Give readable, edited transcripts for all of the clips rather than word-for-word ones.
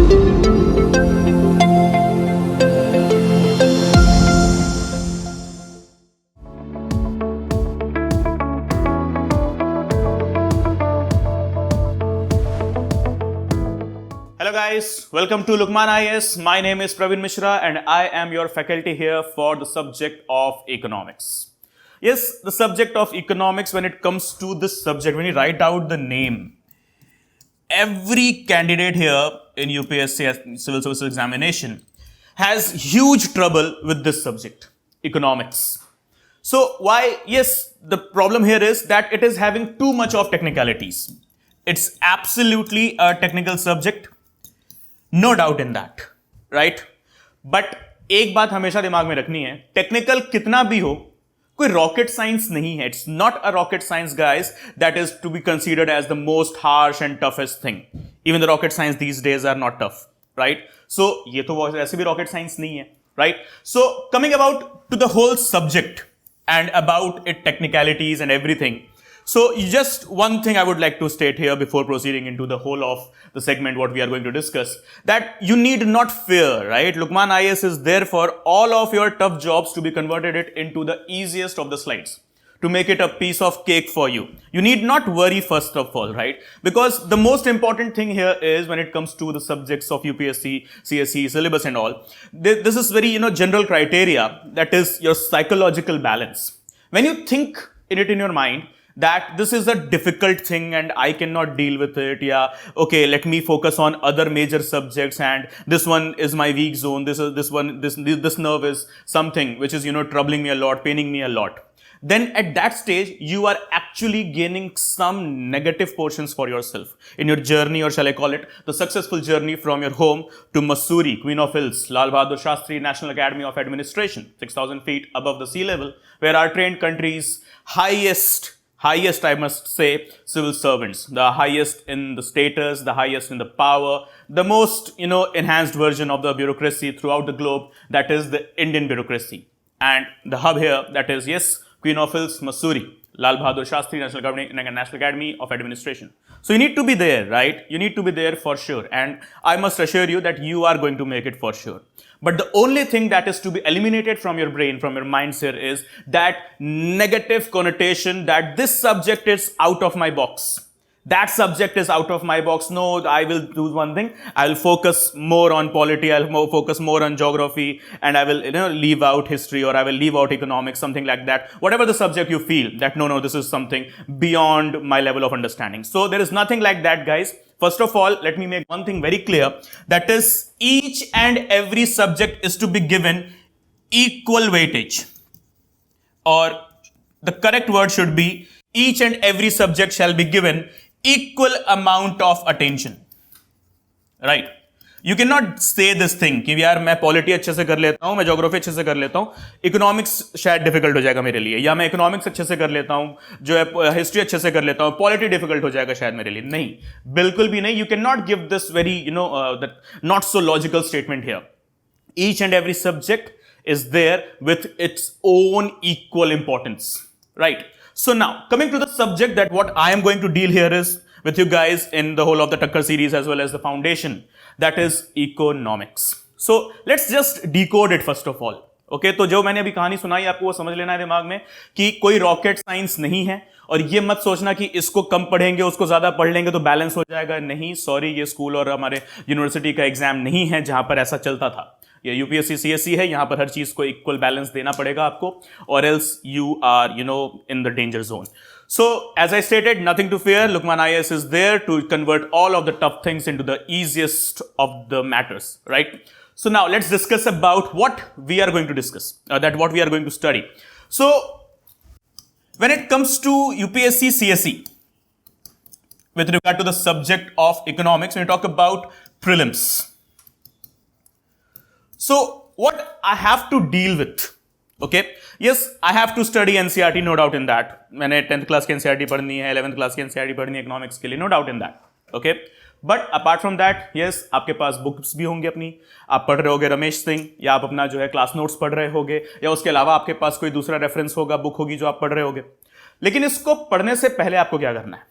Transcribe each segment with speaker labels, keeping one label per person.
Speaker 1: Hello guys, welcome to Lukmaan IAS. My name is Praveen Mishra and I am your faculty here for the subject of economics. Yes, the subject of economics, when it comes to this subject, when you write out the name, every candidate here in UPSC Civil Service Examination has huge trouble with this subject, economics. So why? Yes, the problem here is that it is having too much of technicalities. It's absolutely a technical subject. No doubt in that, right? But एक बात हमेशा दिमाग में रखनी है, technical कितना भी हो, कोई रॉकेट साइंस नहीं है. It's not a rocket science guys that is to be considered as the most harsh and toughest thing. Even the rocket science these days are not tough, right? So ये तो ऐसे भी rocket science नहीं है, right? So coming about to the whole subject and about its technicalities and everything. So just one thing I would like to state here before proceeding into the whole of the segment what we are going to discuss, that you need not fear, right? Lukmaan IAS is there for all of your tough jobs to be converted it into the easiest of the slides, to make it a piece of cake for you. You need not worry first of all, right? Because the most important thing here is when it comes to the subjects of UPSC, CSE, syllabus and all, this is very, general criteria, that is your psychological balance. When you think in it in your mind, that this is a difficult thing and I cannot deal with it. Yeah, okay, let me focus on other major subjects and this one is my weak zone. This nerve is something which is, troubling me a lot, paining me a lot. Then at that stage, you are actually gaining some negative portions for yourself in your journey, or shall I call it, the successful journey from your home to Mussoorie, Queen of Hills, Lal Bahadur Shastri National Academy of Administration, 6,000 feet above the sea level, where our trained country's highest, I must say, civil servants, the highest in the status, the highest in the power, the most, enhanced version of the bureaucracy throughout the globe, that is the Indian bureaucracy. And the hub here, that is, yes, Queen of Hills, Mussoorie, Lal Bahadur Shastri National Academy of Administration. So you need to be there, right? You need to be there for sure. And I must assure you that you are going to make it for sure. But the only thing that is to be eliminated from your brain, from your minds here, is that negative connotation that this subject is out of my box. That subject is out of my box. No, I will do one thing. I'll focus more on polity. I'll focus more on geography, and I will, leave out history, or I will leave out economics, something like that. Whatever the subject you feel that no, this is something beyond my level of understanding. So there is nothing like that, guys. First of all, let me make one thing very clear. That is, each and every subject is to be given equal weightage, or the correct word should be, each and every subject shall be given equal amount of attention, right? You cannot say this thing कि यार मैं polity अच्छे से कर लेता हूं, मैं geography अच्छे से कर लेता हूं, इकोनॉमिक्स शायद डिफिकल्ट हो जाएगा मेरे लिए, या मैं इकोनॉमिक्स अच्छे से कर लेता हूं, जो है हिस्ट्री अच्छे से कर लेता हूं, पॉलिटी डिफिकल्ट हो जाएगा शायद मेरे लिए. नहीं, बिल्कुल भी नहीं. You cannot give this very, that not so logical statement here. Each and every subject is there with its own equal importance, right? So now, coming to the subject, that what I am going to deal here is with you guys in the whole of the Tucker series as well as the foundation, that is economics. So let's just decode it first of all. Okay, तो जो मैंने अभी कहानी सुनाई आपको वो समझ लेना है दिमाग में कि कोई रॉकेट साइंस नहीं है, और ये मत सोचना कि इसको कम पढ़ेंगे उसको ज्यादा पढ़ लेंगे तो बैलेंस हो जाएगा. नहीं, सॉरी, ये स्कूल और हमारे यूनिवर्सिटी का एग्जाम नहीं है जहां पर ऐसा चलता था. ये यूपीएससी सीएससी है, यहां पर हर चीज को इक्वल बैलेंस देना पड़ेगा आपको, और else you are in the danger zone. So as I stated, nothing to fear. Lukmaan IAS is there to convert all of the tough things into the easiest of the matters, right? So now let's discuss about what we are going to discuss, what we are going to study. So when it comes to UPSC CSE, with regard to the subject of economics, when we talk about prelims, so what I have to deal with, okay, yes, I have to study NCERT, no doubt in that. मैंने 10th class की NCERT पढ़नी है, 11th class की NCERT पढ़नी है economics के लिए, no doubt in that, okay. But apart from that, yes, आपके पास बुक्स भी होंगे अपनी, आप पढ़ रहे होगे रमेश सिंह, या आप अपना जो है क्लास नोट्स पढ़ रहे होगे, या उसके अलावा आपके पास कोई दूसरा रेफरेंस होगा, बुक होगी जो आप पढ़ रहे होगे. लेकिन इसको पढ़ने से पहले आपको क्या करना है?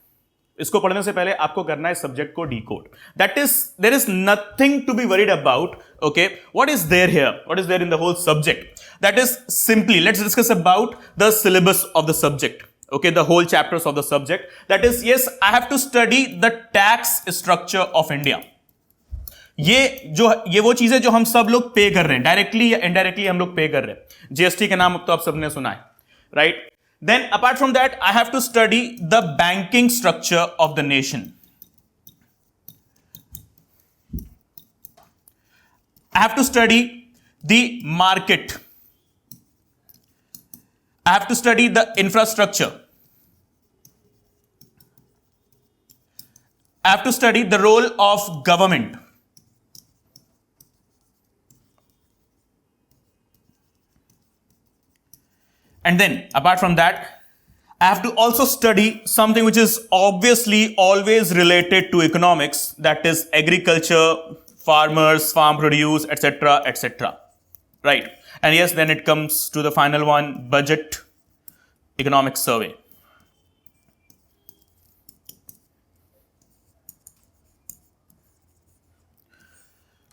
Speaker 1: इसको पढ़ने से पहले आपको करना है सब्जेक्ट को decode. That is there is nothing to be worried about. Okay, what is there here, what is there in the whole subject? That is simply, let's discuss about the syllabus of the subject. Okay, the whole chapters of the subject. That is, yes, I have to study the tax structure of India. ये वो चीजें जो हम सब लोग पे कर रहे हैं, डायरेक्टली या इनडायरेक्टली हम लोग पे कर रहे हैं. जीएसटी का नाम अब तो आप सबने सुना है, right? Then apart from that I have to study the banking structure of the nation. I have to study the market. I have to study the infrastructure. I have to study the role of government. And then, apart from that, I have to also study something which is obviously always related to economics, that is agriculture, farmers, farm produce, etc., etc. Right? And yes, then it comes to the final one, budget, economic survey.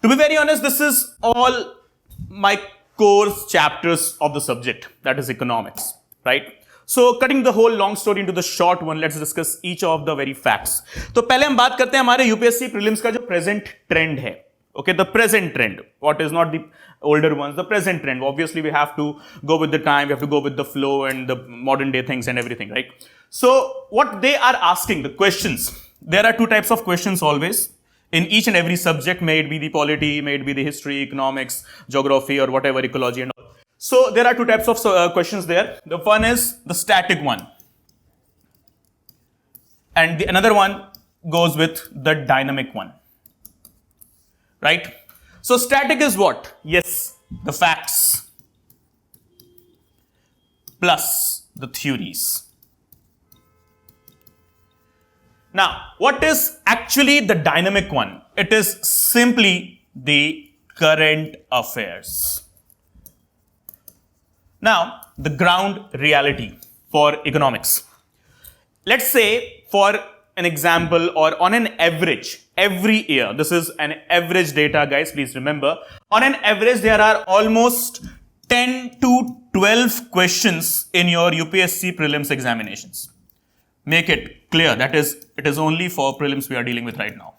Speaker 1: To be very honest, this is all my course chapters of the subject, that is economics, right? So cutting the whole long story into the short one, let's discuss each of the very facts. तो पहले हम बात करते हैं हमारे UPSC prelims का जो present trend है. Okay, the present trend, what is not the older ones, the present trend. Obviously, we have to go with the time, we have to go with the flow and the modern day things and everything, right? So, what they are asking, the questions, there are two types of questions always in each and every subject, may it be the polity, may it be the history, economics, geography, or whatever, ecology and all. So, there are two types of questions there. The one is the static one, and the another one goes with the dynamic one. Right? So static is what? Yes, the facts plus the theories. Now, what is actually the dynamic one? It is simply the current affairs. Now, the ground reality for economics. Let's say for an example, or on an average, every year, this is an average data, guys, please remember, on an average there are almost 10 to 12 questions in your UPSC prelims examinations. Make it clear, that is, it is only for prelims we are dealing with right now.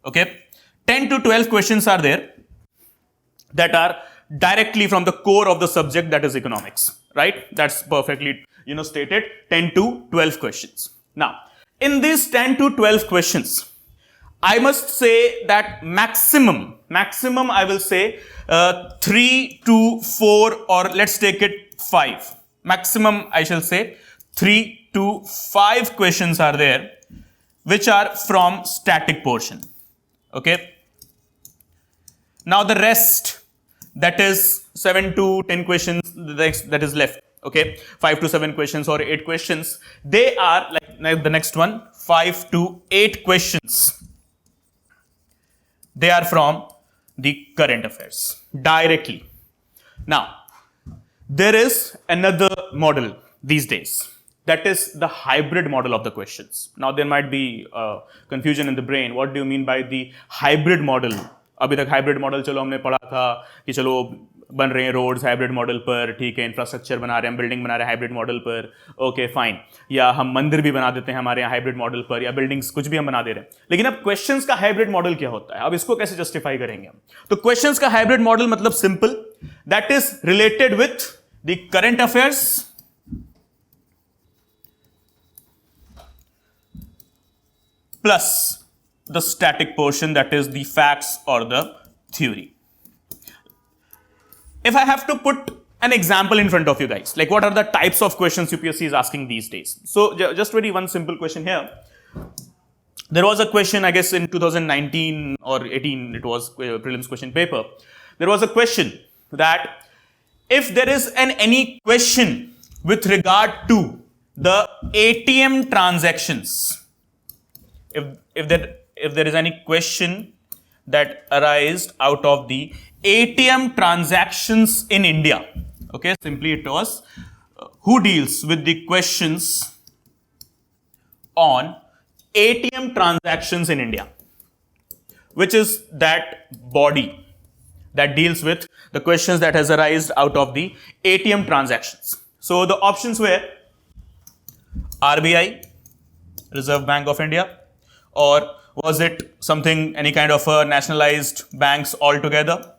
Speaker 1: Okay, 10 to 12 questions are there that are directly from the core of the subject, that is economics, right? That's perfectly, stated, 10 to 12 questions. Now, in these 10 to 12 questions, I must say that maximum I will say 3 to 4, or let's take it 5. Maximum I shall say 3 to 5 questions are there which are from static portion. Okay. Now the rest, that is 7 to 10 questions that is left. Okay, 5 to 7 questions or 8 questions, they are like the next one, 5 to 8 questions, they are from the current affairs directly. Now, there is another model these days, that is the hybrid model of the questions. Now, there might be confusion in the brain. What do you mean by the hybrid model? अभी तक hybrid model चलो हमने पढ़ा था कि चलो बन रहे हैं रोड्स हाइब्रिड मॉडल पर, ठीक है, इंफ्रास्ट्रक्चर बना रहे हैं, बिल्डिंग बना रहे हैं हाइब्रिड मॉडल पर, ओके फाइन, या हम मंदिर भी बना देते हैं हमारे यहाँ हाइब्रिड मॉडल पर, या बिल्डिंग्स कुछ भी हम बना दे रहे हैं. लेकिन अब क्वेश्चंस का हाइब्रिड मॉडल क्या होता है, अब इसको कैसे जस्टिफाई करेंगे हम? तो क्वेश्चंस का हाइब्रिड मॉडल मतलब simple, that is related with the current affairs plus the static portion, that is the facts or the theory. If I have to put an example in front of you guys, like what are the types of questions UPSC is asking these days? So just very one simple question here. There was a question, I guess in 2019 or 18, it was a prelims question paper. There was a question that if there is any question with regard to the ATM transactions, if there is any question that arised out of the ATM transactions in India, okay, simply it was who deals with the questions on ATM transactions in India, which is that body that deals with the questions that has arisen out of the ATM transactions. So the options were RBI, Reserve Bank of India, or was it something, any kind of a nationalized banks altogether?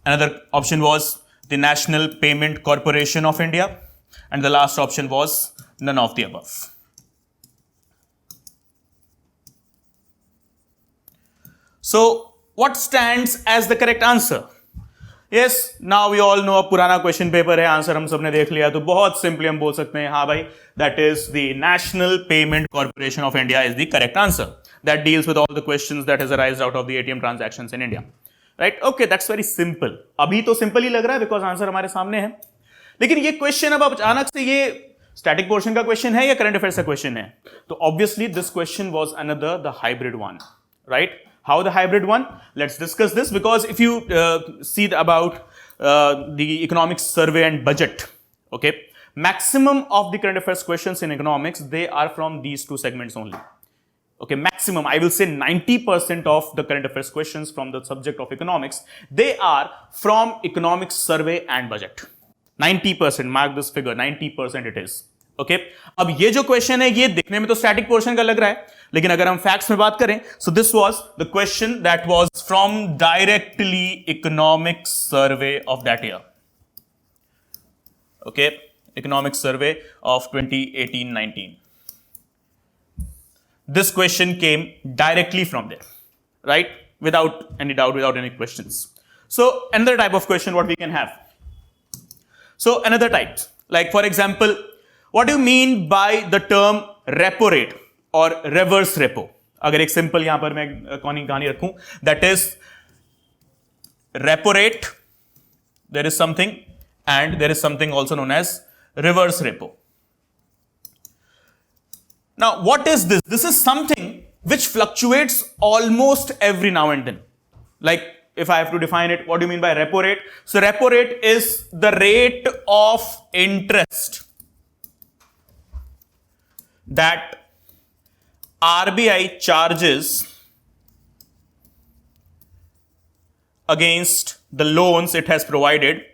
Speaker 1: Another option was the National Payment Corporation of India, and the last option was none of the above. So what stands as the correct answer? Yes, now we all know, पुराना question paper है, answer हम सबने देख लिया, तो बहुत simply हम बोल सकते हैं, हाँ भाई, that is the National Payment Corporation of India is the correct answer. That deals with all the questions that has arisen out of the ATM transactions in India. Right? Okay, that's very simple. अभी तो simple ही लग रहा है because answer हमारे सामने है, लेकिन ये क्वेश्चन अब अचानक से ये स्टैटिक पोर्शन का क्वेश्चन है या करंट अफेयर्स का क्वेश्चन है? तो obviously this question was another the hybrid one, right? How the hybrid one? Let's discuss this, because if you see about the economics survey and budget, okay, maximum of the current affairs questions in economics, they are from these two segments only. Okay, maximum, I will say 90% of the current affairs questions from the subject of economics, they are from economics survey and budget. 90%, mark this figure, 90% it is. Okay, अब ये जो question है ये दिखने में तो static portion का लग रहा है, लेकिन अगर हम फैक्ट्स में बात करें, so this was the question that was from directly economics survey of that year. Okay, economics survey of 2018-19. This question came directly from there, right? Without any doubt, without any questions. So another type of question what we can have. So another type, like for example, what do you mean by the term repo rate or reverse repo? अगर एक simple यहां पर मैं कहानी रखूं, that is repo rate, there is something, and there is something also known as reverse repo. Now, what is this? This is something which fluctuates almost every now and then. Like, if I have to define it, what do you mean by repo rate? So, repo rate is the rate of interest that RBI charges against the loans it has provided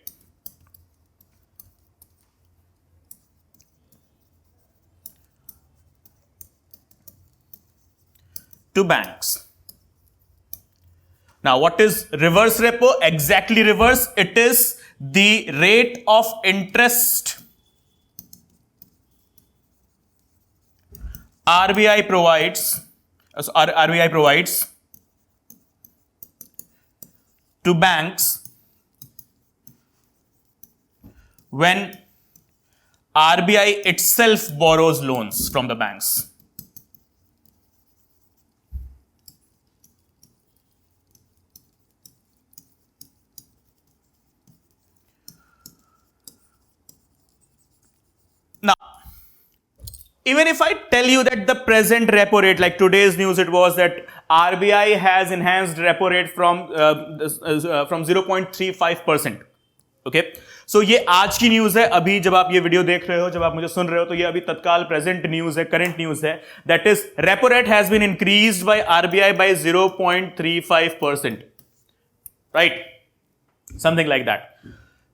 Speaker 1: to banks. Now, what is reverse repo? Exactly reverse. It is the rate of interest RBI provides to banks when RBI itself borrows loans from the banks. Now, even if I tell you that the present repo rate, like today's news, it was that RBI has enhanced repo rate from 0.35%. Okay, so ये आज की news है, अभी जब आप ये video देख रहे हो, जब आप मुझे सुन रहे हो, तो ये अभी तत्काल प्रेजेंट न्यूज है, करंट न्यूज है. That is, repo rate has been increased by RBI by 0.35%. Right? Something like that.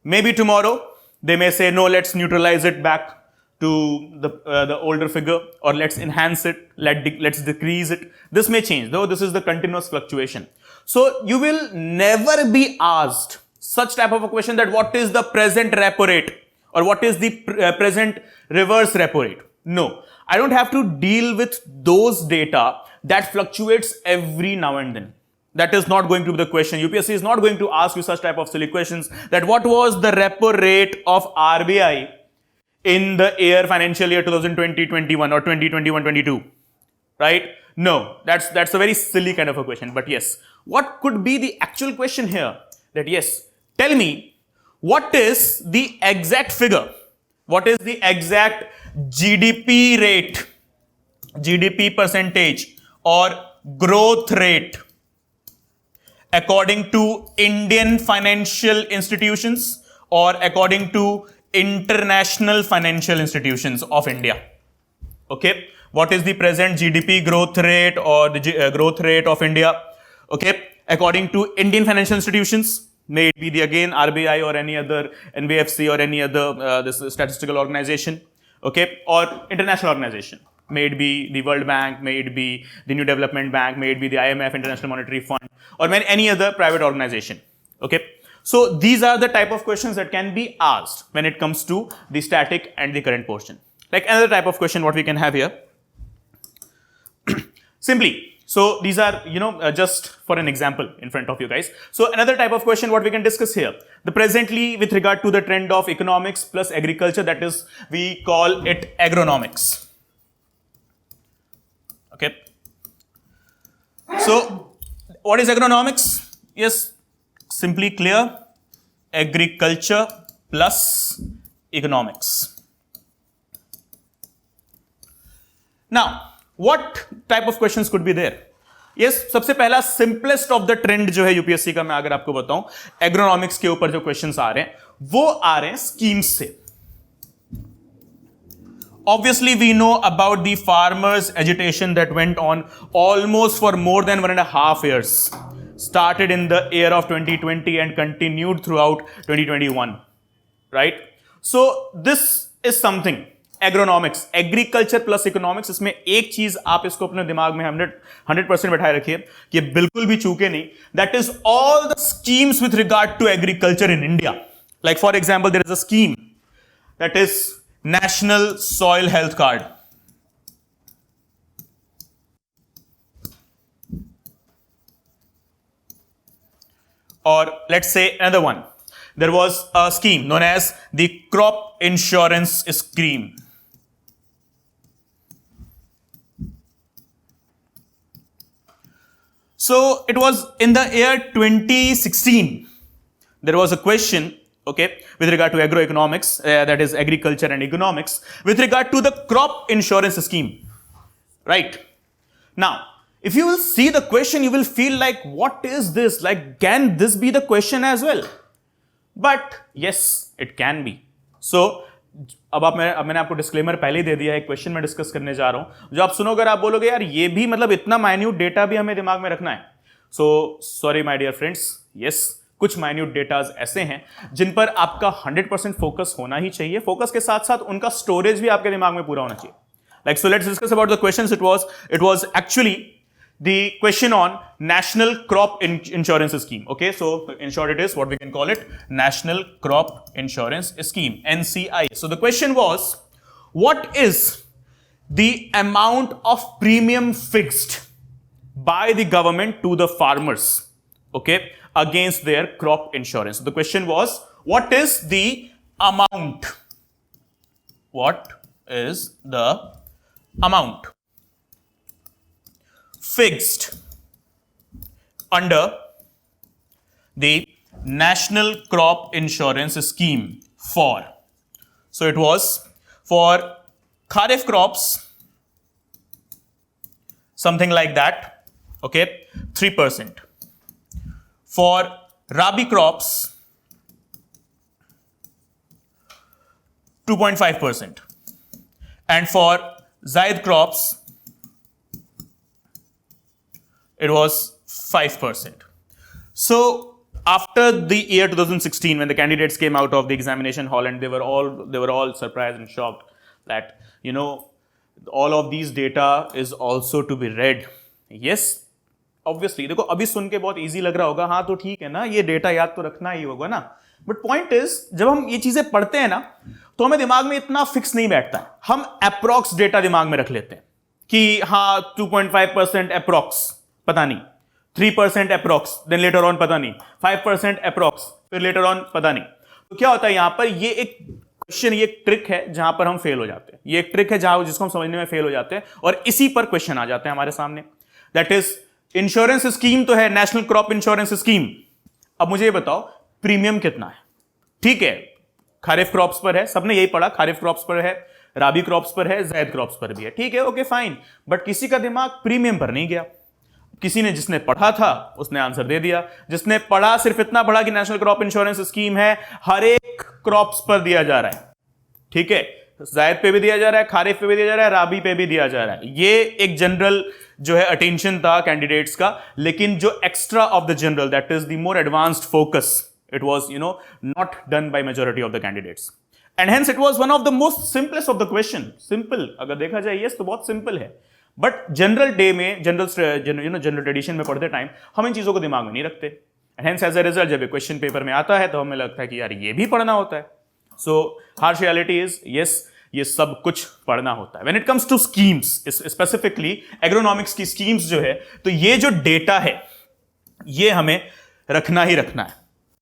Speaker 1: Maybe tomorrow they may say, no, let's neutralize it back to the older figure, or let's enhance it, let's decrease it. This may change, though this is the continuous fluctuation. So you will never be asked such type of a question that what is the present repo rate or what is the present reverse repo rate. No, I don't have to deal with those data that fluctuates every now and then. That is not going to be the question. UPSC is not going to ask you such type of silly questions that what was the repo rate of RBI in the financial year 2020-21 or 2021-22, right? No, that's a very silly kind of a question. But yes, what could be the actual question here? That yes, tell me, what is the exact figure? What is the exact GDP rate, GDP percentage or growth rate according to Indian financial institutions or according to international financial institutions of India. Okay, what is the present GDP growth rate or the growth rate of India? Okay, according to Indian financial institutions, may it be the again RBI or any other NBFC or any other this statistical organization, okay, or international organization, may it be the World Bank, may it be the New Development Bank, may it be the IMF, International Monetary Fund, or any other private organization. Okay, so these are the type of questions that can be asked when it comes to the static and the current portion. Like another type of question what we can have here, simply, so these are, just for an example in front of you guys. So another type of question what we can discuss here, the presently with regard to the trend of economics plus agriculture, that is we call it agronomics. Okay, so what is agronomics? Yes, simply clear, agriculture plus economics. Now, what type of questions could be there? Yes, सबसे पहला simplest of the trend जो है UPSC का, मैं अगर आपको बताऊं, agronomics के ऊपर जो क्वेश्चंस आ रहे हैं वो आ रहे हैं स्कीम्स से. Obviously, we know about the farmers' agitation that went on almost for more than 1.5 years. Started in the year of 2020 and continued throughout 2021. Right? So, this is something. Agronomics, agriculture plus economics, इसमें एक चीज आप इसको अपने दिमाग में 100% बैठाए रखिए कि बिल्कुल भी चूके नहीं, that is all the schemes with regard to agriculture in India. Like for example, there is a scheme that is national soil health card. और let's say another one, there was a scheme known as the crop insurance scheme. So it was in the year 2016. There was a question, okay, with regard to agroeconomics, that is agriculture and economics, with regard to the crop insurance scheme. Right? Now, if you will see the question, you will feel like, what is this? Like, can this be the question as well? But yes, it can be. So, अब मैंने आपको disclaimer पहले ही दे दिया है, एक question मैं discuss करने जा रहा हूं, जो आप सुनोगे अगर आप बोलोगे यार ये भी मतलब इतना माइन्यूट डेटा भी हमें दिमाग में रखना है. So sorry my dear friends, yes, कुछ माइन्यूट डेटाज ऐसे हैं जिन पर आपका 100% फोकस होना ही चाहिए. फोकस के साथ साथ उनका स्टोरेज भी आपके दिमाग में पूरा होना चाहिए. Like, so let's discuss about the questions. It was actually the question on National Crop Insurance Scheme. Okay, so in short it is what we can call it, National Crop Insurance Scheme, NCI. So the question was, what is the amount of premium fixed by the government to the farmers, okay, against their crop insurance? So the question was, what is the amount? What is the amount fixed under the National Crop Insurance Scheme for? So it was for Kharif crops, something like that, okay, 3%. For Rabi crops, 2.5%. And for Zaid crops, it was 5%. So after the year 2016, when the candidates came out of the examination hall, and they were all surprised and shocked that, all of these data is also to be read. Yes, obviously, देखो अभी सुन के बहुत easy लग रहा होगा, हाँ तो ठीक है ना, ये डेटा याद तो रखना ही होगा ना. बट पॉइंट इज, जब हम ये चीजें पढ़ते हैं ना, तो हमें दिमाग में इतना फिक्स नहीं बैठता है. हम अप्रॉक्स डेटा दिमाग में रख लेते हैं कि हाँ 2.5% अप्रॉक्स, पता नहीं, 3% अप्रॉक्स, देन लेटर ऑन पता नहीं, 5% अप्रॉक्स, फिर लेटर ऑन पता नहीं. तो क्या होता है यहां पर, ये एक क्वेश्चन, ये एक ट्रिक है जहां पर हम फेल हो जाते हैं. ये एक ट्रिक है जहां जिसको हम समझने में फेल हो जाते हैं, और इसी पर क्वेश्चन आ जाते हैं हमारे सामने. दैट इज, इंश्योरेंस स्कीम तो है नेशनल क्रॉप इंश्योरेंस स्कीम. अब मुझे ये बताओ प्रीमियम कितना है. ठीक है, खारिफ क्रॉप्स पर है, सबने यही पढ़ा, खारिफ क्रॉप्स पर है, राबी क्रॉप्स पर है, ज़ैद क्रॉप्स पर भी है. ठीक है, ओके फाइन. बट किसी का दिमाग प्रीमियम पर नहीं गया. किसी ने जिसने पढ़ा था उसने आंसर दे दिया, जिसने पढ़ा सिर्फ इतना पढ़ा कि नेशनल क्रॉप इंश्योरेंस स्कीम है, हर एक क्रॉप्स पर दिया जा रहा है, ठीक है, जायद पे भी दिया जा रहा है, खारिफ पे भी दिया जा रहा है, राबी पे भी दिया जा रहा है। ये एक जनरल जो है अटेंशन था कैंडिडेट्स का, लेकिन जो extra off the general, that is the more advanced focus, it was not done by majority of the candidates, and hence it was one of the most simplest of the question. Simple अगर देखा जाए yes तो बहुत simple है, but general day में, general tradition में पढ़ते time हम इन चीजों को दिमाग में नहीं रखते, and hence as a result जब क्वेश्चन पेपर में आता है तो हमें लगता है कि यार ये भी पढ़ना होता है। सो हार्श रियलिटी इज यस, ये सब कुछ पढ़ना होता है। When it comes to schemes, specifically agronomics की स्कीम्स जो है, तो ये जो डेटा है ये हमें रखना ही रखना है।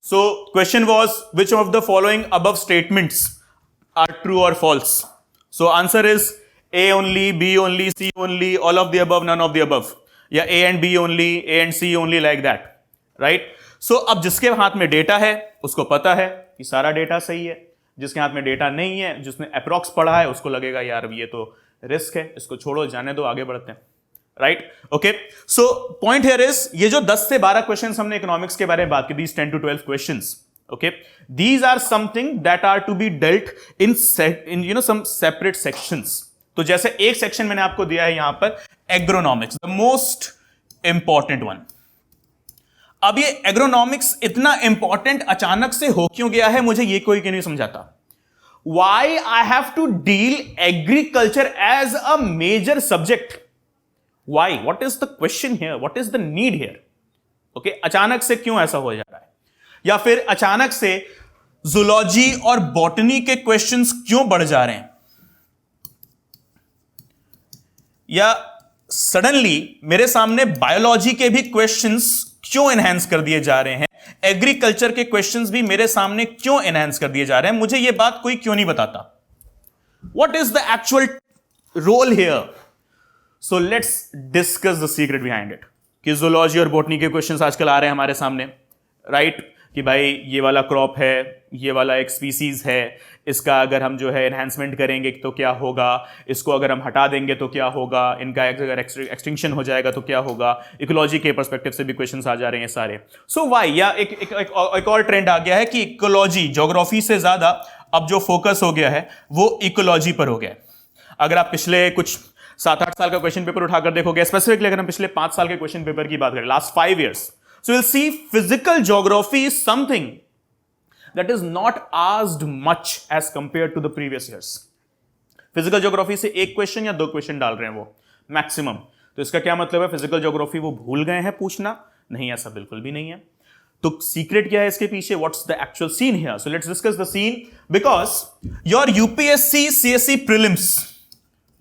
Speaker 1: So question was which of the following above statements are true और false. So answer is A only, B only, C only, all of the above, none of the above, या A and B only, A and C only, like that, right? So अब जिसके हाथ में data है उसको पता है कि सारा डेटा सही है, जिसके हाथ में डेटा नहीं है, जिसने अप्रॉक्स पढ़ा है, उसको लगेगा यार ये तो रिस्क है, इसको छोड़ो, जाने दो, आगे बढ़ते हैं, right? Okay, so point here is, ये जो 10 से 12 क्वेश्चंस हमने इकोनॉमिक्स के बारे में बात की, these 10 to 12 questions, okay, these are something that are to be dealt in some separate sections. तो जैसे एक सेक्शन मैंने आपको दिया है यहां पर agronomics, the most important one. अब ये एग्रोनॉमिक्स इतना इंपॉर्टेंट अचानक से हो क्यों गया है, मुझे ये कोई क्यों नहीं समझाता। Why I have to deal agriculture as a major subject, why, what is the question here, what is the need here? Okay, अचानक से क्यों ऐसा हो जा रहा है, या फिर अचानक से जूलॉजी और बॉटनी के क्वेश्चंस क्यों बढ़ जा रहे हैं, या सडनली मेरे सामने बायोलॉजी के भी क्वेश्चंस क्यों एनहांस कर दिए जा रहे हैं, एग्रीकल्चर के क्वेश्चंस भी मेरे सामने क्यों एनहांस कर दिए जा रहे हैं, मुझे यह बात कोई क्यों नहीं बताता? What is the actual role here? So let's discuss the secret behind it. कि जूलॉजी और बॉटनी के क्वेश्चंस आजकल आ रहे हैं हमारे सामने, राइट? कि भाई ये वाला क्रॉप है, ये वाला एक स्पीसीज है, इसका अगर हम जो है एनहांसमेंट करेंगे तो क्या होगा, इसको अगर हम हटा देंगे तो क्या होगा, इनका अगर एक्सटिंक्शन हो जाएगा तो क्या होगा। इकोलॉजी के पर्सपेक्टिव से भी क्वेश्चंस आ जा रहे हैं सारे। सो वाई, या एक और ट्रेंड आ गया है कि इकोलॉजी, ज्योग्राफी से ज्यादा अब जो फोकस हो गया है वो इकोलॉजी पर हो गया है। अगर आप पिछले कुछ 7-8 साल का क्वेश्चन पेपर उठाकर देखोगे, स्पेसिफिकली अगर हम पिछले 5 साल के क्वेश्चन पेपर की बात करें, last 5 years, so you'll see physical geography is something that is not asked much as compared to the previous years. Physical geography से एक क्वेश्चन या 2 क्वेश्चन डाल रहे हैं वो मैक्सिमम। तो इसका क्या मतलब है? फिजिकल ज्योग्राफी वो भूल गए हैं पूछना? नहीं, ऐसा बिल्कुल भी नहीं है। तो सीक्रेट क्या है इसके पीछे? What's the actual scene here? So let's discuss the scene, because your UPSC CSE prelims,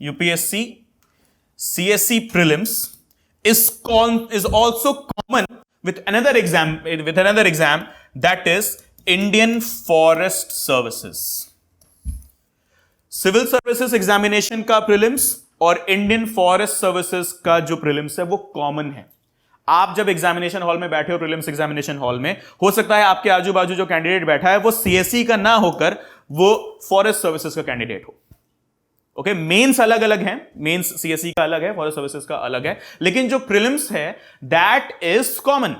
Speaker 1: UPSC CSE prelims is also common with another exam that is Indian Forest Services. Civil Services examination का prelims और Indian Forest Services का जो prelims है वो common है। आप जब examination hall में बैठे हो, प्रीलिम्स एग्जामिनेशन हॉल में, हो सकता है आपके आजू बाजू जो कैंडिडेट बैठा है वो सीएसई का ना होकर वो फॉरेस्ट सर्विसेज का कैंडिडेट हो। ओके, मेंस अलग अलग हैं, मेंस सीएसई का अलग है, फॉरेस्ट सर्विसेज का अलग है, लेकिन जो प्रीलिम्स है that is common.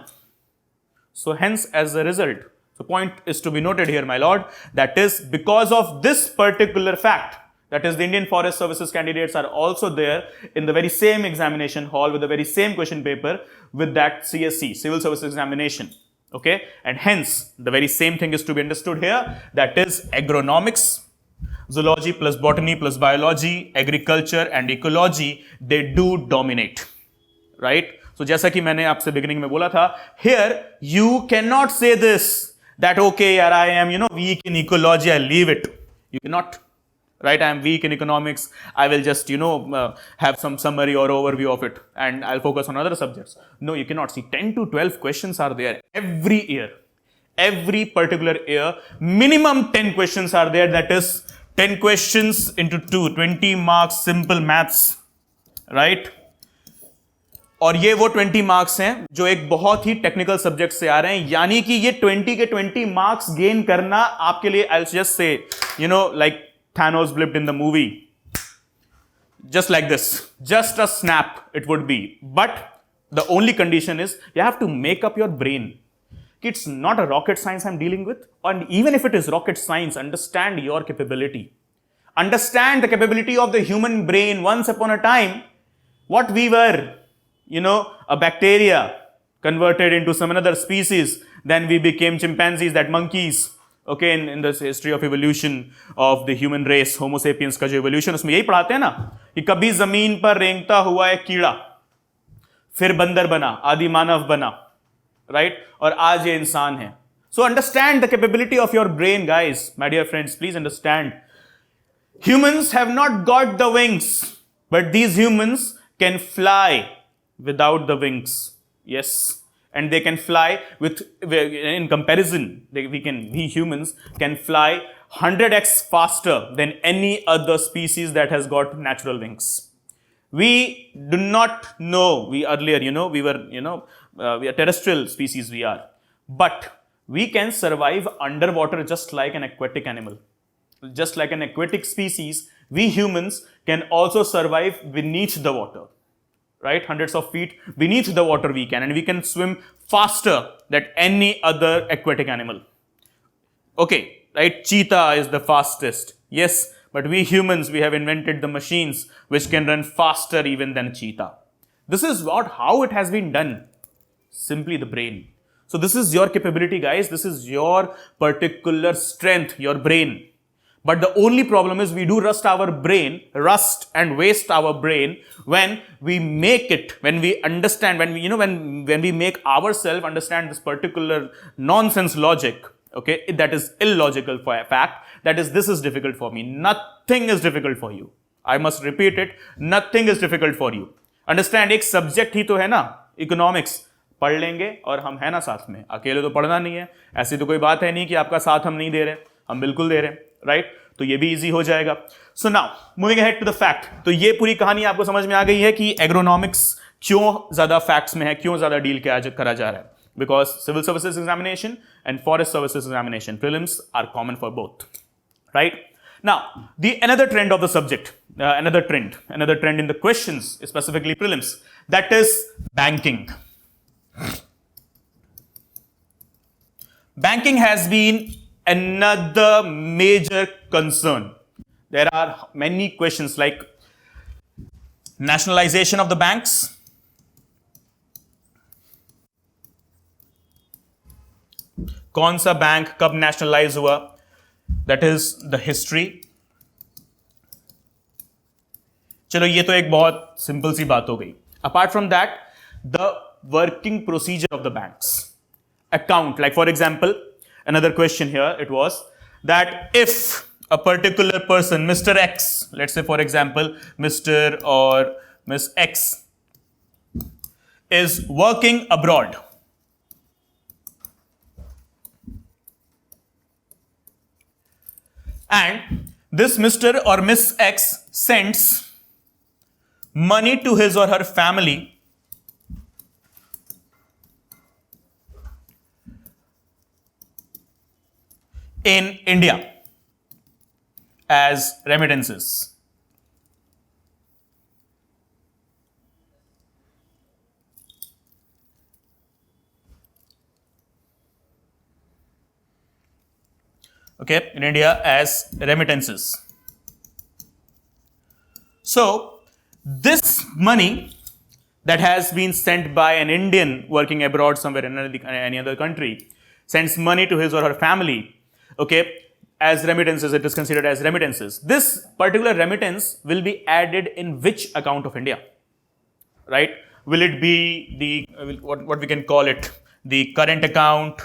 Speaker 1: So hence as a result, so point is to be noted here, my lord, that is because of this particular fact, that is the Indian Forest Services candidates are also there in the very same examination hall with the very same question paper with that CSE, Civil Services Examination. Okay, and hence the very same thing is to be understood here, that is agronomics, zoology plus botany plus biology, agriculture and ecology, they do dominate, right? So जैसा कि मैंने आपसे beginning में बोला था, here you cannot say this that okay yaar I am weak in ecology, I leave it. You cannot, right? I am weak in economics, I will just have some summary or overview of it and I'll focus on other subjects. No, you cannot. See, 10 to 12 questions are there every year, every particular year. Minimum 10 questions are there, that is 10 questions into 2, 20 marks, simple maths, right? और ये वो 20 marks हैं जो एक बहुत ही technical subject से आ रहे हैं, यानी कि ये 20 के 20 मार्क्स गेन करना आपके लिए, I'll just say, like Thanos blipped in the movie, just like this, just a snap it would be, but The only condition is you have to make up your brain. It's not a rocket science I'm dealing with, and even if it is rocket science, understand your capability. Understand the capability of the human brain. Once upon a time, what we were, a bacteria converted into some another species, then we became chimpanzees, that monkeys. Okay, in the history of evolution of the human race, Homo sapiens का जो evolution, उसमें यही पढ़ाते हैं ना कि कभी जमीन पर रेंगता हुआ एक कीड़ा, फिर बंदर बना, आदि मानव बना, राइट? और आज ये इंसान है. So understand the capability of your brain, guys. My dear friends, please understand. Humans have not got the wings, but these humans can fly without the wings. Yes. And they can fly in comparison, we humans can fly 100x faster than any other species that has got natural wings. We do not know, we earlier, we were, we are terrestrial species, we are. But we can survive underwater just like an aquatic animal. Just like an aquatic species, we humans can also survive beneath the water. Right, hundreds of feet beneath the water we can, and we can swim faster than any other aquatic animal. Okay, right, cheetah is the fastest, yes, but we humans, we have invented the machines which can run faster even than cheetah. This is how it has been done. Simply the brain. So this is your capability, guys. This is your particular strength, your brain. But the only problem is we do rust and waste our brain when we make it, when we understand, when we make ourselves understand this particular nonsense logic, okay, that is illogical for a fact, that is, this is difficult for me. Nothing is difficult for you. I must repeat it, nothing is difficult for you. Understand, एक subject ही तो है ना, economics, पढ़ लेंगे और हम है ना साथ में, अकेले तो पढ़ना नहीं है, ऐसी तो कोई बात है नहीं कि आपका साथ हम नहीं दे रहे, हम बिल्कुल दे रहे हैं, राइट? तो ये भी इजी हो जाएगा. So now moving ahead to the fact. तो ये पूरी कहानी आपको समझ में आ गई है कि एग्रोनॉमिक्स क्यों ज्यादा फैक्ट्स में है, क्यों ज्यादा डील करा जा रहा है. Because civil services examination and forest services examination, prelims are common for both, right? Now the another trend of the subject, another trend in the questions, specifically prelims, that is banking. Banking has been another major concern. There are many questions like nationalization of the banks, कौन सा bank कब nationalize हुआ, that is the history. चलो ये तो एक बहुत simple सी बात हो गई. Apart from that, the working procedure of the banks, account, like for example, another question here, it was that if a particular person, Mr. X, let's say for example, Mr. or Miss X is working abroad, and this Mr. or Miss X sends money to his or her family in India as remittances. Okay, in India as remittances. So this money that has been sent by an Indian working abroad somewhere in any other country sends money to his or her family, okay, as remittances, it is considered as remittances. This particular remittance will be added in which account of India, right? Will it be the, what we can call it, the current account,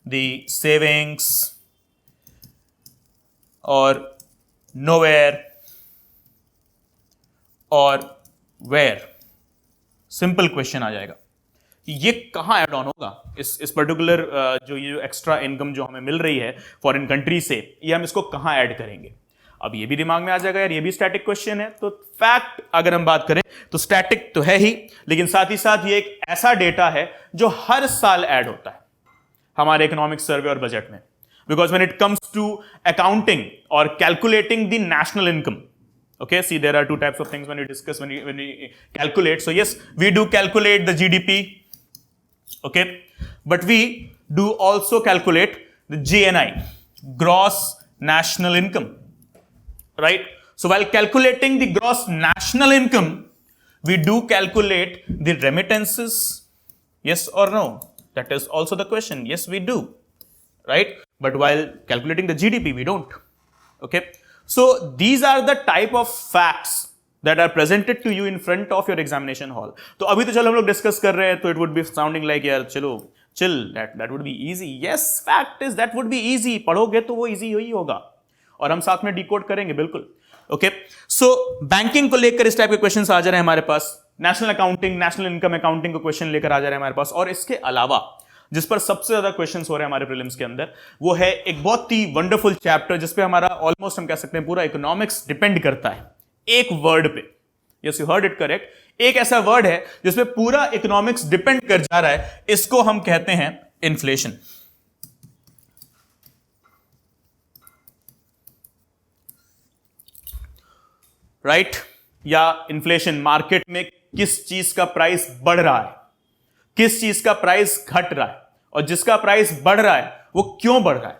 Speaker 1: the savings, or nowhere, or where? Simple question आ जाएगा कि ये कहाँ add on होगा, इस particular जो ये extra income जो हमें मिल रही है फॉरेन कंट्री से, ये हम इसको कहाँ ऐड करेंगे. अब ये भी दिमाग में आ जाएगा यार, ये भी स्टैटिक क्वेश्चन है. तो फैक्ट अगर हम बात करें तो स्टैटिक तो है ही, लेकिन साथ ही साथ ये एक ऐसा डेटा है जो हर साल ऐड होता है हमारे इकोनॉमिक सर्वे और बजट में. Because when it comes to accounting और calculating the national income, Okay, see, there are two types of things when we calculate. So yes, we do calculate the GDP. Okay, but we do also calculate the GNI, gross national income, right? So while calculating the gross national income, we do calculate the remittances, yes or no? That is also the question. Yes, we do, right? But while calculating the GDP, we don't. Okay, so these are the type of facts that are presented to you in front of your examination hall. तो अभी तो चलो हम लोग discuss कर रहे हैं, तो it would be sounding like यार चलो chill, that would be easy. Yes, fact is that would be easy. पढ़ोगे तो वो easy ही होगा और हम साथ में डिकोड करेंगे बिल्कुल. ओके, सो बैंकिंग को लेकर इस टाइप के क्वेश्चंस आ जा रहे हैं हमारे पास. National accounting, national income accounting को क्वेश्चन लेकर आ जा रहे हैं हमारे पास. और इसके अलावा जिस पर सबसे ज्यादा क्वेश्चंस हो रहे हैं हमारे प्रीलिम्स के अंदर, वो है एक बहुत ही वंडरफुल चैप्टर जिसपे हमारा ऑलमोस्ट हम कह सकते हैं पूरा इकोनॉमिक्स डिपेंड करता है एक वर्ड पे. Yes, you heard it correct. एक ऐसा वर्ड है जिसपे पूरा इकोनॉमिक्स डिपेंड कर जा रहा है. इसको हम कहते हैं इन्फ्लेशन. राइट? या इन्फ्लेशन, मार्केट में किस चीज का प्राइस बढ़ रहा है, किस चीज का प्राइस घट रहा है, और जिसका प्राइस बढ़ रहा है वो क्यों बढ़ रहा है.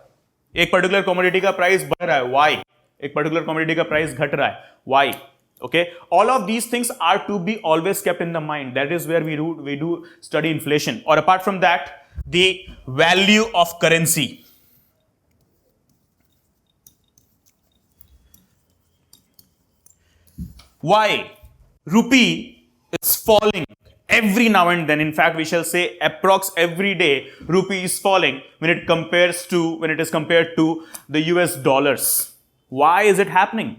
Speaker 1: एक पर्टिकुलर कमोडिटी का प्राइस बढ़ रहा है, व्हाई. एक पर्टिकुलर कमोडिटी का प्राइस घट रहा है, why. Okay, all of these things are to be always kept in the mind. That is where we do study inflation. Or apart from that, the value of currency. Why rupee is falling every now and then? In fact, we shall say approx every day rupee is falling when it is compared to the US dollars. Why is it happening?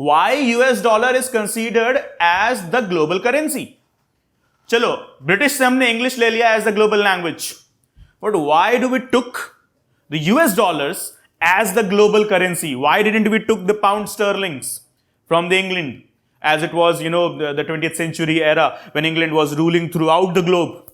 Speaker 1: Why US dollar is considered as the global currency? चलो, British से हमने English ले लिया as the global language. But why do we took the US dollars as the global currency? Why didn't we took the pound sterlings from the England as it was, the 20th century era when England was ruling throughout the globe?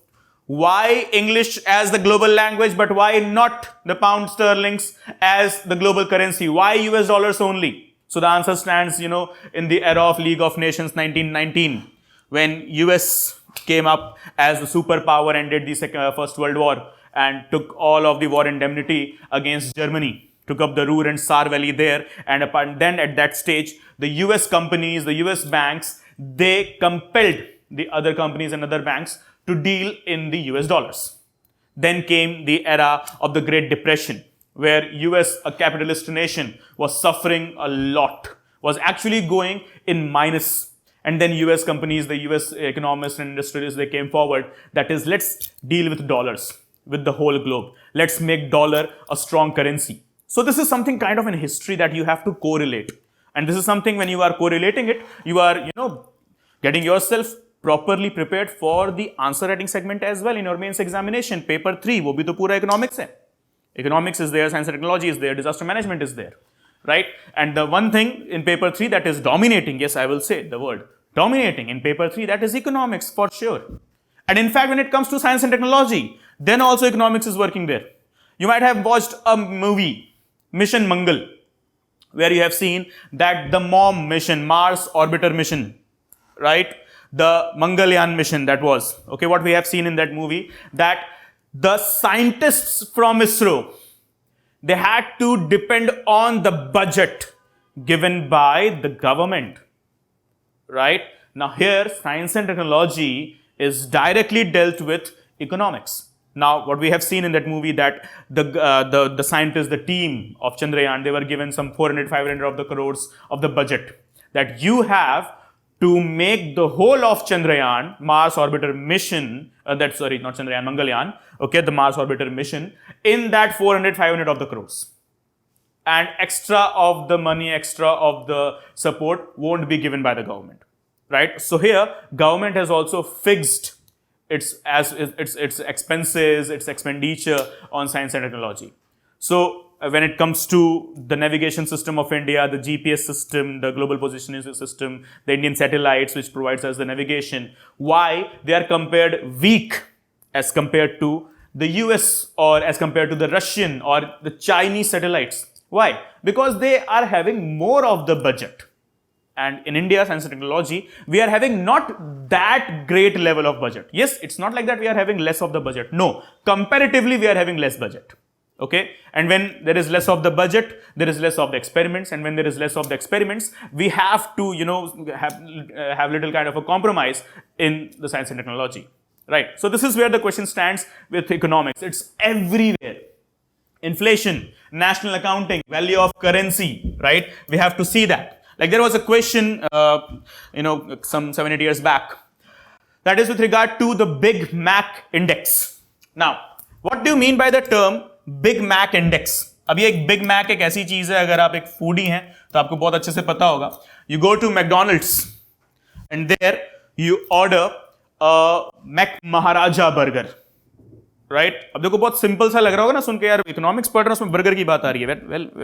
Speaker 1: Why English as the global language, but why not the pound sterlings as the global currency? Why US dollars only? So the answer stands, in the era of League of Nations 1919, when US came up as the superpower and did the First World War and took all of the war indemnity against Germany, took up the Ruhr and Saar Valley there, and then at that stage, the US companies, the US banks, they compelled the other companies and other banks to deal in the US dollars. Then came the era of the Great Depression, where US, a capitalist nation, was suffering a lot, was actually going in minus. And then US companies, the US economists and industrialists, they came forward. That is, let's deal with dollars, with the whole globe. Let's make dollar a strong currency. So this is something kind of in history that you have to correlate. And this is something when you are correlating it, you are, getting yourself properly prepared for the answer writing segment as well in your mains examination. Paper 3, wo bhi to pura economics hai. Economics is there, science and technology is there, disaster management is there, right? And the one thing in paper 3 that is dominating, yes, I will say the word dominating in paper 3, that is economics for sure. And in fact, when it comes to science and technology, then also economics is working there. You might have watched a movie, Mission Mangal, where you have seen that the MOM mission, Mars Orbiter mission, right? The Mangalyaan mission that was, okay, what we have seen in that movie, that the scientists from ISRO, they had to depend on the budget given by the government, right? Now here, science and technology is directly dealt with economics. Now, what we have seen in that movie, that the scientists, the team of Chandrayaan, they were given some 400, 500 of the crores of the budget that you have to make the whole of Chandrayaan, Mars orbiter mission, not Chandrayaan, Mangalyaan, okay, the Mars orbiter mission, in that 400, 500 of the crores. And extra of the money, extra of the support won't be given by the government, right? So here, government has also fixed its expenses, its expenditure on science and technology. So when it comes to the navigation system of India, the GPS system, the global positioning system, the Indian satellites, which provides us the navigation, why they are compared weak as compared to the US or as compared to the Russian or the Chinese satellites. Why? Because they are having more of the budget. And in India, science and technology, we are having not that great level of budget. Yes, it's not like that we are having less of the budget. No, comparatively, we are having less budget. Okay, and when there is less of the budget, there is less of the experiments, and when there is less of the experiments, we have to, have little kind of a compromise in the science and technology, right? So this is where the question stands with economics. It's everywhere. Inflation, national accounting, value of currency, right? We have to see that. Like there was a question, some 7-8 years back, that is with regard to the Big Mac index. Now, what do you mean by the term Big Mac index? अभी एक Big Mac एक ऐसी चीज है, अगर आप एक foodie हैं तो आपको बहुत अच्छे से पता होगा. You go to McDonald's and there you order a Mac Maharaja burger, right? अब देखो बहुत सिंपल सा लग रहा होगा ना सुन के, यार इकोनॉमिक्स पढ़ रहा हूं उसमें बर्गर की बात आ रही है.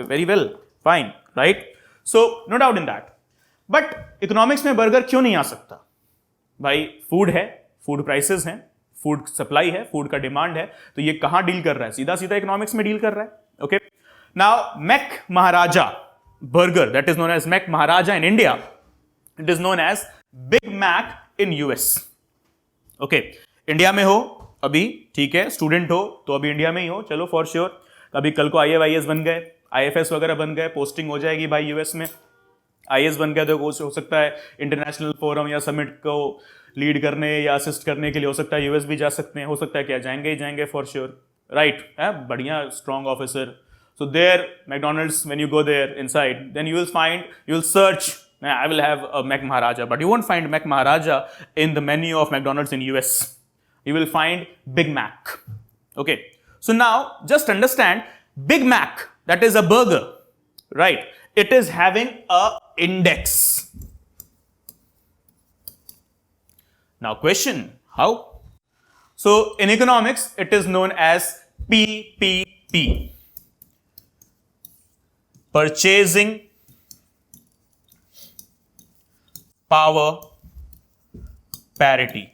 Speaker 1: Very well, fine, right? So no doubt in that. But economics में बर्गर क्यों नहीं आ सकता? भाई फूड है, फूड प्राइसेस हैं, फूड सप्लाई है, फूड का डिमांड है, तो ये कहां डील कर रहा है? सीधा सीधा इकोनॉमिक्स में डील कर रहा है. Okay, now Mac Maharaja burger, that is known as Mac Maharaja in India, it is known as Big Mac in US. Okay, India में हो अभी, ठीक है, स्टूडेंट हो तो अभी इंडिया में ही हो, चलो फॉर श्योर. अभी कल को IAS बन गए, IFS वगैरह बन गए, पोस्टिंग हो जाएगी भाई यूएस में. IAS बन गया तो हो सकता है इंटरनेशनल फोरम या समिट को लीड करने या असिस्ट करने के लिए हो सकता है यूएस भी जा सकते हैं, हो सकता है क्या जाएंगे ही जाएंगे फॉर श्योर, राइट? बढ़िया strong officer. So there McDonald's, when you go there inside, then you will search, I will have a Mac Maharaja, but you won't find Mac Maharaja in the menu of McDonald's in US. You will find Big Mac. Okay, so now just understand, Big Mac, that is a burger, right? It is having a index. Now question, how? So in economics, it is known as PPP, purchasing power parity.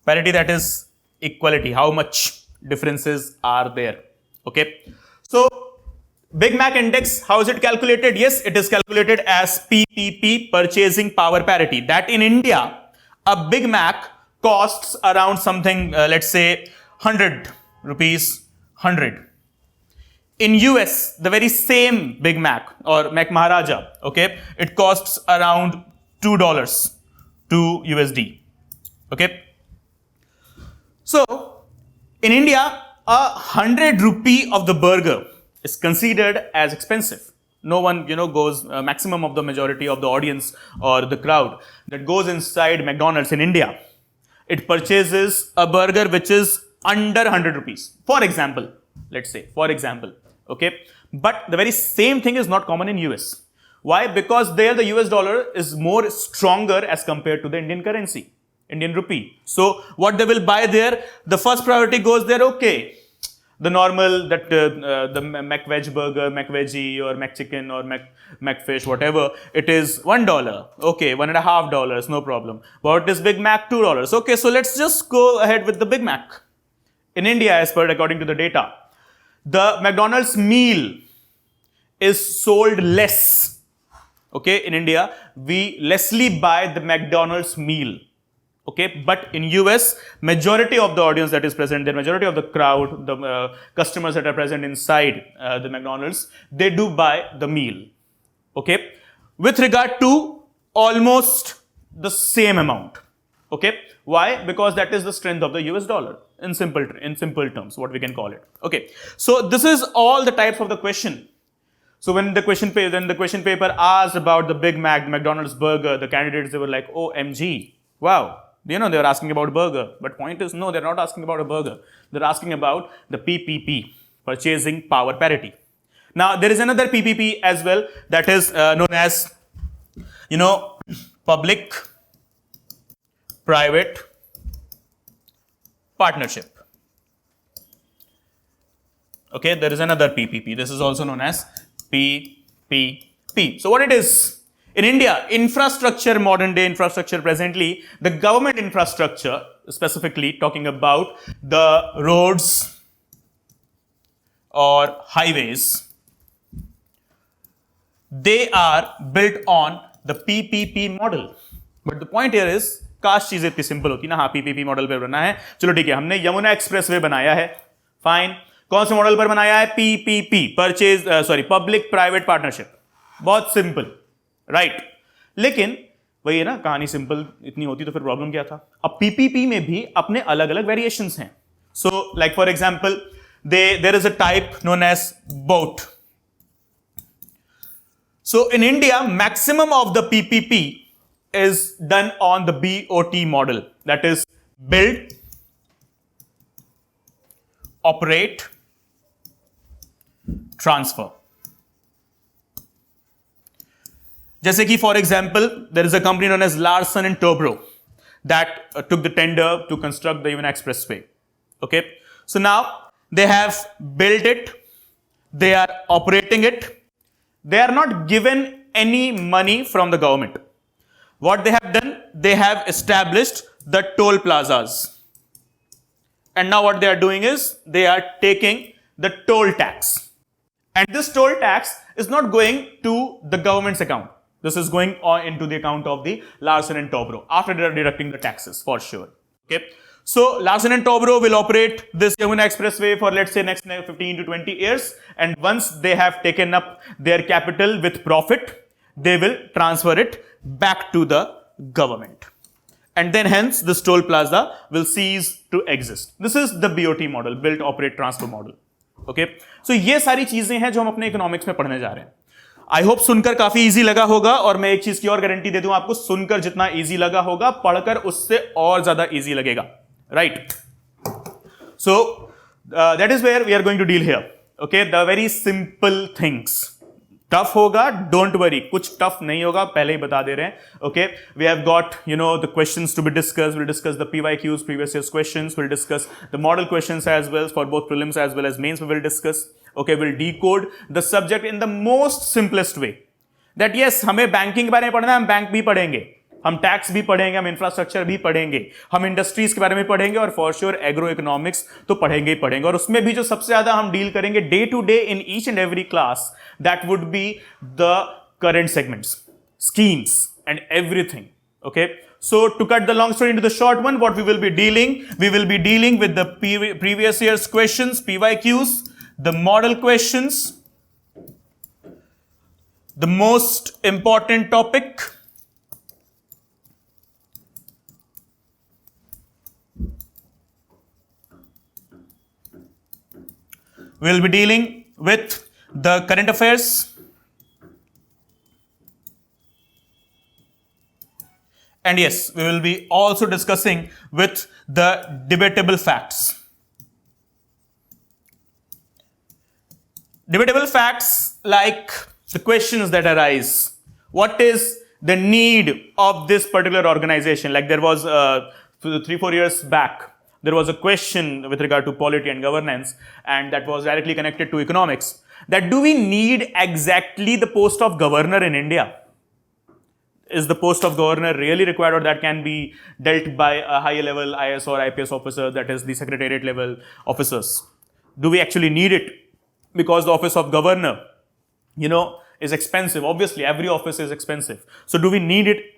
Speaker 1: Parity, that is equality, how much differences are there. Okay, so Big Mac index, how is it calculated? Yes, it is calculated as PPP, purchasing power parity. That in India, a Big Mac costs around something, let's say 100 rupees, 100. In US, the very same Big Mac or Mac Maharaja, okay, it costs around $2 to USD. Okay, so in India, 100 rupee of the burger is considered as expensive. No one, goes, maximum of the majority of the audience or the crowd that goes inside McDonald's in India, it purchases a burger which is under 100 rupees. For example, let's say, for example, okay? But the very same thing is not common in US. Why? Because there the US dollar is more stronger as compared to the Indian currency, Indian rupee. So what they will buy there, the first priority goes there, okay. The normal, the Mac Veg burger, Mac Veggie or Mac Chicken or Mac Fish, whatever, it is $1. Okay, $1.50, no problem. But this Big Mac, $2. Okay, so let's just go ahead with the Big Mac. In India, as per according to the data, the McDonald's meal is sold less. Okay, in India, we lessly buy the McDonald's meal. Okay, but in US, majority of the audience that is present there, majority of the crowd, the customers that are present inside the McDonald's, they do buy the meal. Okay, with regard to almost the same amount. Okay, why? Because that is the strength of the US dollar in simple terms, what we can call it. Okay, so this is all the types of the question. So when the question paper asked about the Big Mac, the McDonald's burger, the candidates, they were like, OMG, wow. They were asking about burger, but point is, no, they're not asking about a burger. They're asking about the PPP, purchasing power parity. Now, there is another PPP as well, that is known as, public-private partnership. Okay, there is another PPP. This is also known as PPP. So what it is? In India, infrastructure, modern day infrastructure presently, the government infrastructure, specifically talking about the roads or highways, they are built on the PPP model. But the point here is, काश चीजें इतनी simple होती ना, हाँ PPP model पे बना है, चलो ठीक है, हमने यमुना एक्सप्रेसवे बनाया है, फाइन, कौन से मॉडल पर बनाया है? पीपीपी, पब्लिक प्राइवेट पार्टनरशिप, बहुत सिंपल, राइट। लेकिन वही है ना, कहानी सिंपल इतनी होती तो फिर प्रॉब्लम क्या था? अब पीपीपी में भी अपने अलग अलग वेरिएशंस हैं। So like for example, there is a type known as boat. So in India, maximum of the PPP is done on the BOT model, that is build, operate, transfer. जैसे कि for example, there is a company known as Larsen and Toubro that took the tender to construct the Yamuna Expressway. Okay, so now they have built it, they are operating it. They are not given any money from the government. What they have done, they have established the toll plazas. And now what they are doing is, they are taking the toll tax. And this toll tax is not going to the government's account. This is going on into the account of the Larsen and Toubro, after they are deducting the taxes, for sure. Okay. So Larsen and Toubro will operate this Yamuna Expressway for, let's say, next 15 to 20 years. And once they have taken up their capital with profit, they will transfer it back to the government. And then hence this toll plaza will cease to exist. This is the BOT model, build, operate, transfer model. Okay. So ये सारी चीजें हैं जो हम अपने economics में पढ़ने जा रहे हैं. आई होप सुनकर काफी इजी लगा होगा, और मैं एक चीज की और गारंटी दे दूं आपको, सुनकर जितना इजी लगा होगा, पढ़कर उससे और ज्यादा इजी लगेगा. Right. So that is where we are going to deal here. Okay, the very simple things. Tough होगा, don't worry, कुछ tough नहीं होगा, पहले ही बता दे रहे हैं. Okay, we have got, the questions to be discussed. We'll discuss the PYQs, previous year's questions. We'll discuss the model questions as well for both prelims as well as mains. We will discuss. Okay, we'll decode the subject in the most simplest way. That yes, हमें banking के बारे में पढ़ना है, हम bank भी पढ़ेंगे, हम टैक्स भी पढ़ेंगे, हम इंफ्रास्ट्रक्चर भी पढ़ेंगे, हम इंडस्ट्रीज के बारे में पढ़ेंगे, और फॉर श्योर एग्रो इकोनॉमिक्स तो पढ़ेंगे ही पढ़ेंगे. और उसमें भी जो सबसे ज्यादा हम डील करेंगे day to day in each and every class, that would be the current segments, schemes and everything. Okay, so to cut the long story into the short one, what we will be dealing with the previous year's questions, PYQs, the model questions, the most important topic, we will be dealing with the current affairs, and yes, we will be also discussing with the debatable facts. Debatable facts like the questions that arise. What is the need of this particular organization? Like there was 3-4 years back, there was a question with regard to polity and governance, and that was directly connected to economics. That do we need exactly the post of governor in India? Is the post of governor really required, or that can be dealt by a higher level IAS or IPS officer, that is the secretariat level officers? Do we actually need it? Because the office of governor, is expensive. Obviously, every office is expensive. So do we need it?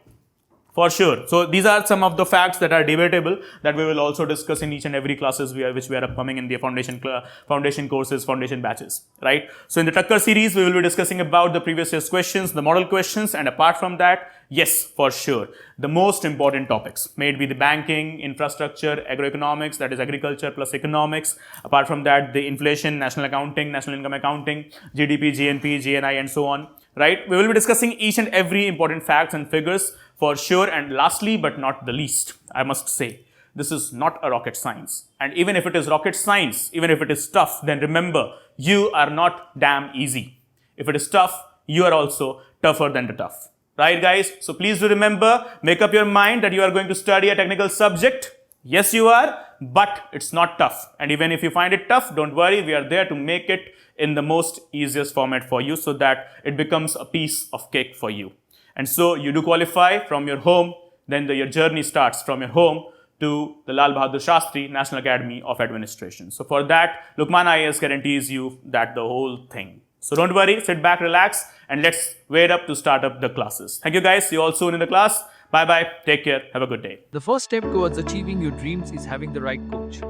Speaker 1: For sure. So these are some of the facts that are debatable, that we will also discuss in each and every classes which we are upcoming in the foundation courses, foundation batches, right? So in the Tucker series, we will be discussing about the previous year's questions, the model questions, and apart from that, yes, for sure, the most important topics may be the banking, infrastructure, agroeconomics, that is agriculture plus economics. Apart from that, the inflation, national accounting, national income accounting, GDP, GNP, GNI, and so on, right? We will be discussing each and every important facts and figures, for sure. And lastly but not the least, I must say, this is not a rocket science. And even if it is rocket science, even if it is tough, then remember, you are not damn easy. If it is tough, you are also tougher than the tough. Right, guys? So please do remember, make up your mind that you are going to study a technical subject. Yes, you are, but it's not tough. And even if you find it tough, don't worry, we are there to make it in the most easiest format for you, so that it becomes a piece of cake for you. And so you do qualify from your home, then your journey starts from your home to the Lal Bahadur Shastri National Academy of Administration. So for that, Lukmaan IAS guarantees you that the whole thing. So don't worry, sit back, relax, and let's wait up to start up the classes. Thank you guys. See you all soon in the class. Bye bye. Take care. Have a good day.
Speaker 2: The first step towards achieving your dreams is having the right coach.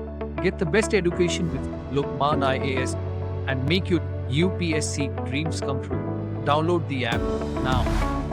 Speaker 2: Get the best education with Lukmaan IAS and make your UPSC dreams come true. Download the app now.